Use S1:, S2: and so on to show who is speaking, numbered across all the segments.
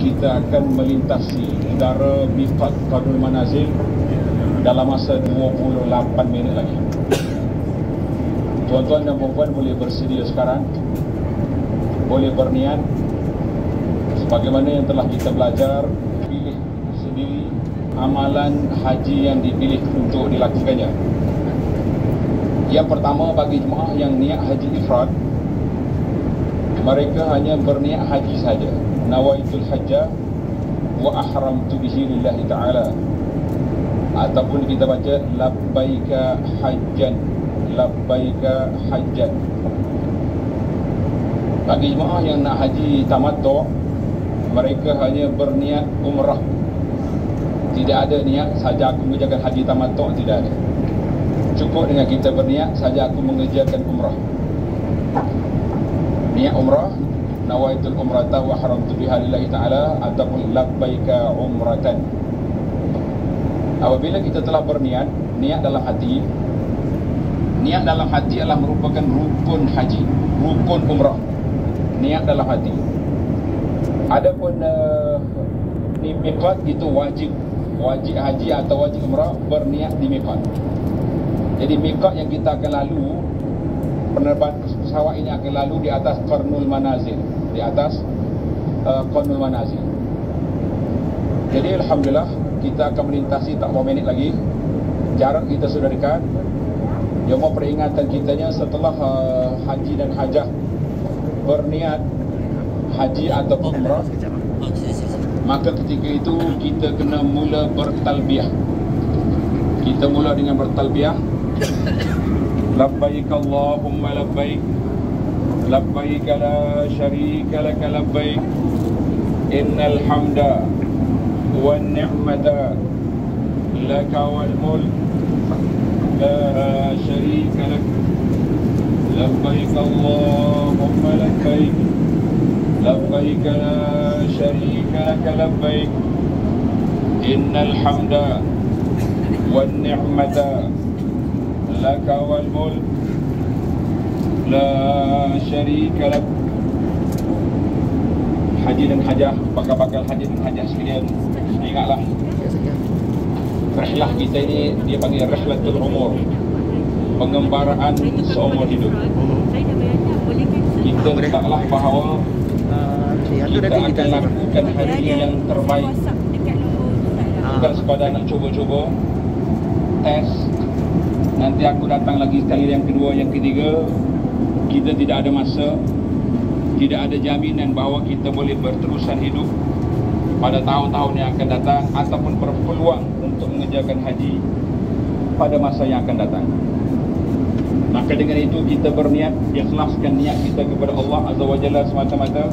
S1: kita akan melintasi udara Miqat Qadul Manazil dalam masa 28 minit lagi. Tuan-tuan dan puan-puan boleh bersedia sekarang, boleh berniat sebagaimana yang telah kita belajar. Pilih sendiri amalan haji yang dipilih untuk dilakukannya. Yang pertama, bagi jemaah yang niat haji ifrad, mereka hanya berniat haji saja. Nawaitul hajjah wa ahramtu bihi lillahi ta'ala. Ataupun kita baca labbaika hajjan, labbaika hajjan. Bagi jemaah yang nak haji tamattu', mereka hanya berniat umrah. Tidak ada niat saja aku mengerjakan haji tamattu', tidak ada. Cukup dengan kita berniat saja aku mengerjakan umrah. Niat umrah, nawaitul umrata wa haramtu biha lillahi ta'ala, ataupun labbaika umratan. Apabila kita telah berniat, niat dalam hati, niat dalam hati adalah merupakan rukun haji, rukun umrah. Niat dalam hati. Adapun ni miqat itu wajib haji atau wajib umrah berniat di miqat. Jadi miqat yang kita akan lalu, penerbangan pesawat ini akan lalu di atas Qarnul Manazil, di atas Qarnul Manazil. Jadi alhamdulillah kita akan melintasi tak berapa minit lagi. Jarak kita sudah dekat. Cuma peringatan kitanya setelah haji dan hajah berniat haji atau umrah, maka ketika itu kita kena mula bertalbiyah. Kita mula dengan bertalbiyah. Labbaik Allahumma labbaik, labbaik la syarika laka labbaik, innal hamda wan ni'mata laka wal mulk la syarika lak, labbaik Allahumma labbaik, labbaik la syarika laka labbaik, innal hamda wan ni'mata laka wal mulk la syarika lak. Haji dan hajah, bakal haji dan hajah sekalian, ingatlah rihlah kita ini dia panggil rihlatul umur, pengembaraan seumur hidup. Kita letaklah bahawa kita akan lakukan haji yang terbaik, bukan sekadar nak cuba-cuba tes. Nanti aku datang lagi sekali yang kedua, yang ketiga. Kita tidak ada masa, tidak ada jaminan bahawa kita boleh berterusan hidup pada tahun-tahun yang akan datang, ataupun berpeluang untuk mengerjakan haji pada masa yang akan datang. Maka dengan itu kita berniat, ikhlaskan niat kita kepada Allah Azza wa Jalla semata-mata.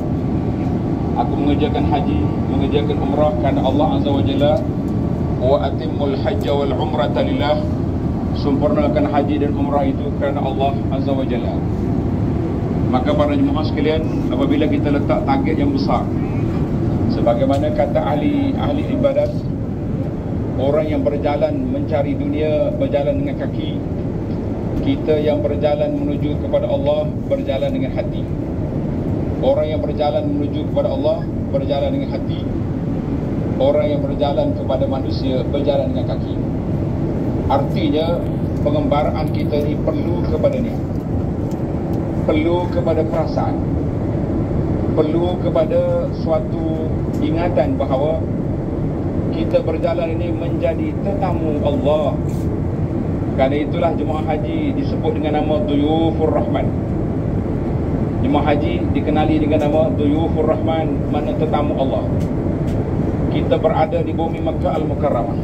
S1: Aku mengerjakan haji, mengerjakan umrah kerana Allah Azza wa Jalla. Wa atimmul hajja wal umrata lillah. Sempurnakan haji dan umrah itu kerana Allah Azza wa Jalla. Maka para jemaah sekalian, apabila kita letak target yang besar, sebagaimana kata ahli ibadat, orang yang berjalan mencari dunia berjalan dengan kaki, kita yang berjalan menuju kepada Allah berjalan dengan hati. Orang yang berjalan menuju kepada Allah berjalan dengan hati. Orang yang berjalan kepada manusia berjalan dengan kaki. Artinya pengembaraan kita ini perlu kepada niat, perlu kepada perasaan, perlu kepada suatu ingatan bahawa kita berjalan ini menjadi tetamu Allah. Kerana itulah jemaah haji disebut dengan nama Duyufur Rahman. Jemaah haji dikenali dengan nama Duyufur Rahman, mana tetamu Allah. Kita berada di bumi Makkah Al-Mukarramah.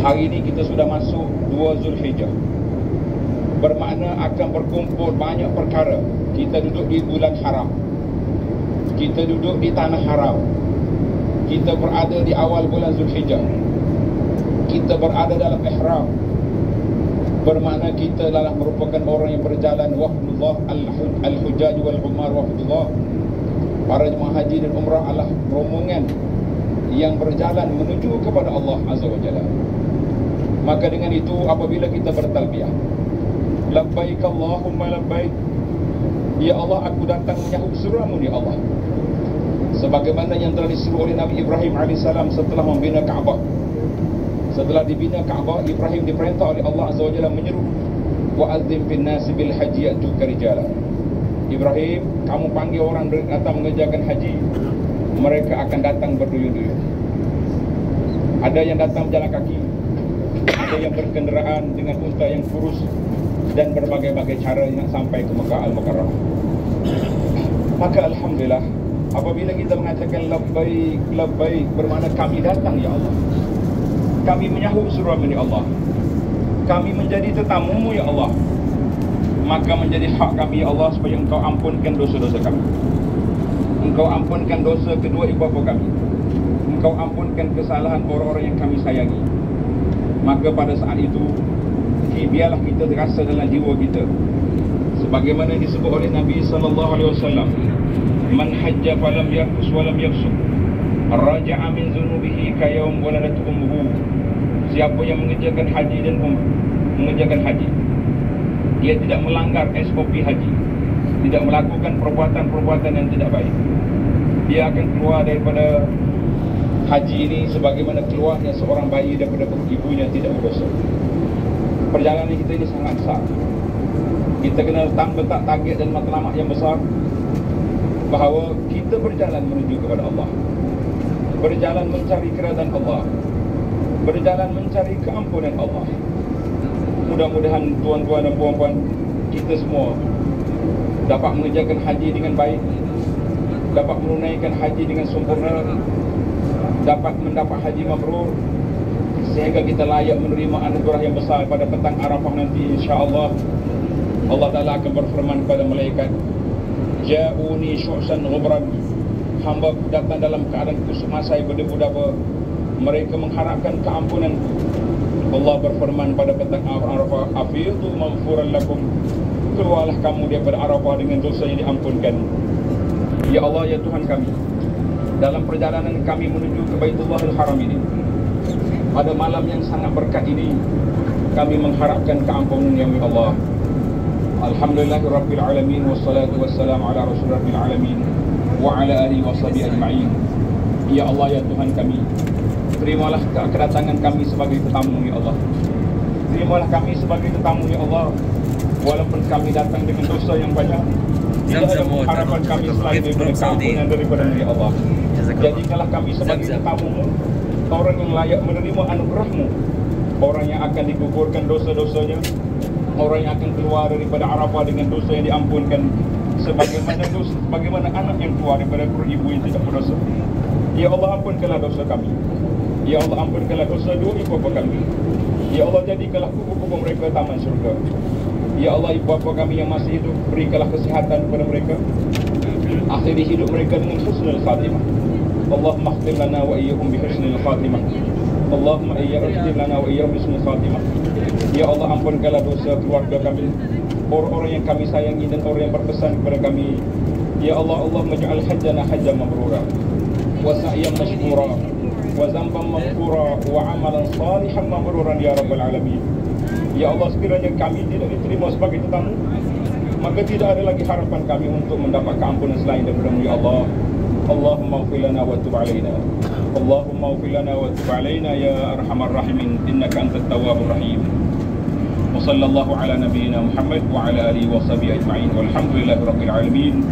S1: Hari ini kita sudah masuk 2 Zulhijjah. Bermakna akan berkumpul banyak perkara. Kita duduk di bulan haram, kita duduk di tanah haram, kita berada di awal bulan Zulhijjah, kita berada dalam ihram. Bermakna kita adalah merupakan orang yang berjalan wafdullah, al-hujjaj wal-umar wafdullah. Para jemaah haji dan umrah adalah rombongan yang berjalan menuju kepada Allah Azza wa Jalla. Maka dengan itu apabila kita bertalbiyah, labbaik Allahumma labbaik, ya Allah aku datang menyahut seruamu ya Allah. sebagaimana yang telah disuruh oleh Nabi Ibrahim AS setelah membina Kaabah. Setelah dibina Kaabah, Ibrahim diperintah oleh Allah Azza wa Jalla menyeru, wa'adzim bin nasi bil haji ya'tuka rijala. Ibrahim, kamu panggil orang datang mengerjakan haji, mereka akan datang berduyun-duyun. Ada yang datang berjalan kaki, ada yang berkenderaan dengan unta yang kurus, dan berbagai-bagai cara nak sampai ke Mekah Al-Mukarramah. Maka alhamdulillah, apabila kita mengatakan labbaik, labbaik, bermakna kami datang ya Allah, kami menyahut seruan ya Allah, kami menjadi tetamu ya Allah, maka menjadi hak kami ya Allah supaya Engkau ampunkan dosa-dosa kami. Engkau ampunkan dosa kedua ibu bapa kami. Engkau ampunkan kesalahan orang-orang yang kami sayangi. Maka pada saat itu, biarlah kita terasa dalam jiwa kita, sebagaimana disebut oleh Nabi SAW, man hajja falam yarfus walam yafsuq raja'a min zunubihi kayawm waladatu ummuhu. Siapa yang mengerjakan haji dan mengerjakan haji, dia tidak melanggar SOP haji, tidak melakukan perbuatan-perbuatan yang tidak baik, dia akan keluar daripada haji ini sebagaimana keluarnya seorang bayi daripada perut ibunya tidak berdosa. Perjalanan kita ini sangat besar. Kita kena letak target dan matlamat yang besar, bahawa kita berjalan menuju kepada Allah, berjalan mencari keridaan Allah, berjalan mencari keampunan Allah. Mudah-mudahan tuan-tuan dan puan-puan, kita semua dapat mengerjakan haji dengan baik, dapat menunaikan haji dengan sempurna, dapat mendapat haji mabrur, sehingga kita layak menerima anugerah yang besar pada petang Arafah nanti. InsyaAllah Allah Ta'ala akan berfirman kepada malaikat, ja'uni syu'san ghubran, hamba datang dalam keadaan kusuk masai berdebu-debu, mereka mengharapkan keampunan. Allah berfirman pada petang Arafah, afidu maghfuran lakum, keluarlah kamu daripada Arafah dengan dosa yang diampunkan. Ya Allah, ya Tuhan kami, dalam perjalanan kami menuju ke Baitullahil Haram ini, pada malam yang sangat berkat ini, kami mengharapkan keampunan ya Allah. Alhamdulillahirabbil alamin, wassalatu wassalamu ala rasulil alamin wa ala alihi washabihi ajma'in. Ya Allah, ya Tuhan kami, terimalah kedatangan kami sebagai tetamu ya Allah. Terimalah kami sebagai tetamu ya Allah. Walaupun kami datang dengan dosa yang banyak, tidak ada harapan kami selain daripada keampunan daripada ya Allah. Jadikanlah kami sebagai tetamu-Mu, orang yang layak menerima anugerah-Mu, orang yang akan digugurkan dosa-dosanya, orang yang akan keluar daripada Arafah dengan dosa yang diampunkan, sebagaimana anak yang keluar daripada perut ibu yang tidak berdosa. Ya Allah, ampunkanlah dosa kami. Ya Allah, ampunkanlah dosa dua ibu bapa kami. Ya Allah, jadikanlah kubur-kubur mereka taman syurga. Ya Allah, ibu bapa kami yang masih hidup, berikanlah kesihatan kepada mereka, akhiri hidup mereka dengan husnul khatimah. Allahumma khtim lana wa iyyahum bi husnil khatimah. Allahumma khtim lana wa iyyahum bi husnil khatimah. Ya Allah, ampunkanlah dosa keluarga kami, orang-orang yang kami sayangi dan orang yang berpesan kepada kami. Ya Allah, Allahumma ja'al hajjana hajjan mabrura, wa sa'yan mashkura, wa zamban maghfura, wa amalan salihan mabruran ya rabbal alamin. Ya Allah, sekiranya kami tidak diterima sebagai tetamu, maka tidak ada lagi harapan kami untuk mendapat keampunan selain daripada-Mu ya Allah. Allahumma ighfir lana wa tub alaina. Allahumma ighfir lana wa tub alaina ya arhamar rahimin, innaka antat tawwabur rahim. Wa sallallahu ala nabiyyina Muhammad wa ala alihi wa sahbihi ajma'in. Walhamdulillahirabbil alamin.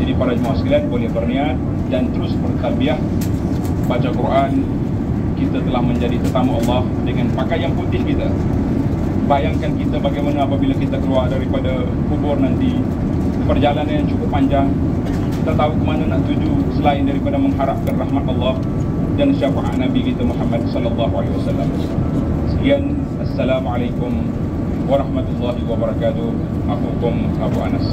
S1: Jadi para jemaah sekalian boleh berniat dan terus bertalbiyah, baca Quran. Kita telah menjadi tetamu Allah dengan pakaian putih kita. Bayangkan kita bagaimana apabila kita keluar daripada kubur nanti, perjalanan yang cukup panjang. Kita tahu ke mana nak tuju selain daripada mengharapkan rahmat Allah dan syafaat Nabi kita Muhammad sallallahu alaihi wasallam. Sekian, assalamualaikum warahmatullahi wabarakatuh. Akukum Abu Anas.